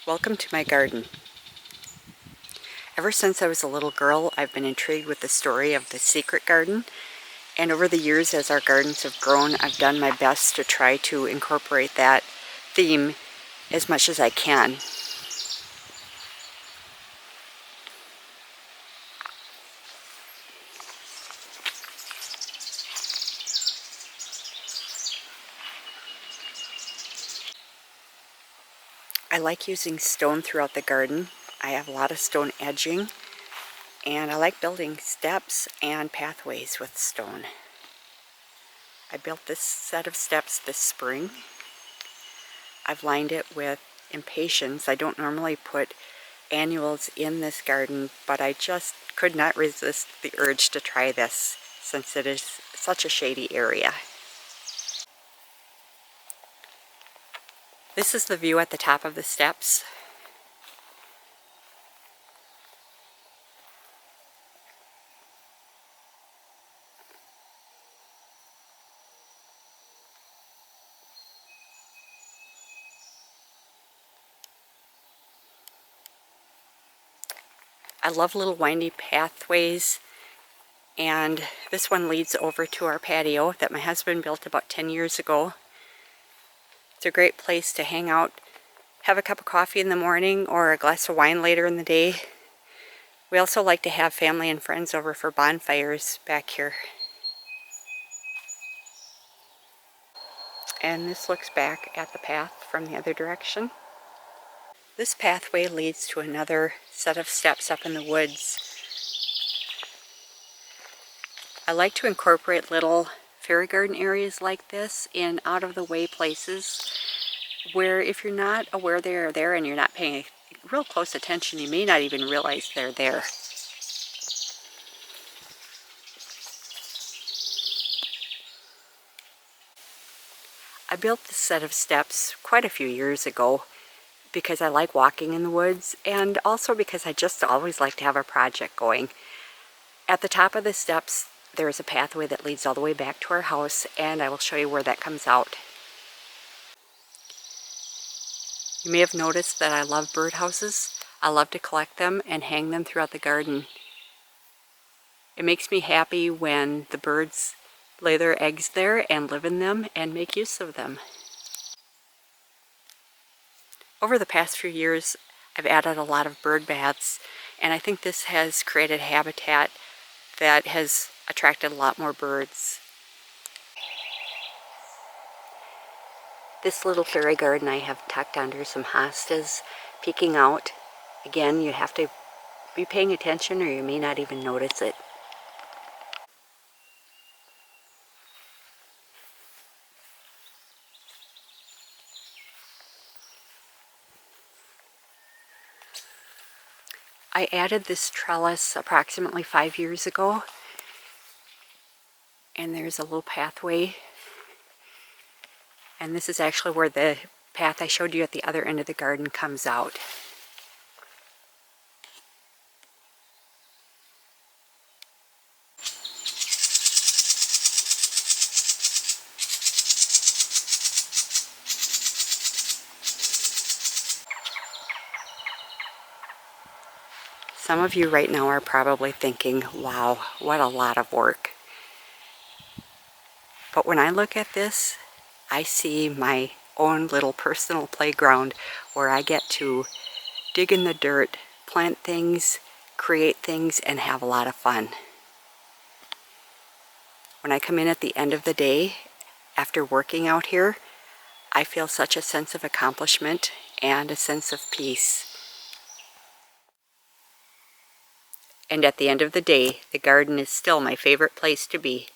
Welcome to my garden. Ever since I was a little girl, I've been intrigued with the story of the secret garden, and over the years as our gardens have grown, I've done my best to try to incorporate that theme as much as I can. I like using stone throughout the garden. I have a lot of stone edging, and I like building steps and pathways with stone. I built this set of steps this spring. I've lined it with impatiens. I don't normally put annuals in this garden, but I just could not resist the urge to try this since it is such a shady area. This is the view at the top of the steps. I love little windy pathways, and this one leads over to our patio that my husband built about 10 years ago. It's a great place to hang out, have a cup of coffee in the morning or a glass of wine later in the day. We also like to have family and friends over for bonfires back here. And this looks back at the path from the other direction. This pathway leads to another set of steps up in the woods. I like to incorporate little fairy garden areas like this in out-of-the-way places where if you're not aware they're there and you're not paying real close attention, you may not even realize they're there. I built this set of steps quite a few years ago because I like walking in the woods, and also because I just always like to have a project going. At the top of the steps there is a pathway that leads all the way back to our house, and I will show you where that comes out. You may have noticed that I love birdhouses. I love to collect them and hang them throughout the garden. It makes me happy when the birds lay their eggs there and live in them and make use of them. Over the past few years, I've added a lot of bird baths, and I think this has created habitat that has attracted a lot more birds. This little fairy garden I have tucked under some hostas peeking out. Again, you have to be paying attention or you may not even notice it. I added this trellis approximately 5 years ago, and there's a little pathway, and this is actually where the path I showed you at the other end of the garden comes out. Some of you right now are probably thinking, wow, what a lot of work. But when I look at this, I see my own little personal playground where I get to dig in the dirt, plant things, create things, and have a lot of fun. When I come in at the end of the day, after working out here, I feel such a sense of accomplishment and a sense of peace. And at the end of the day, the garden is still my favorite place to be.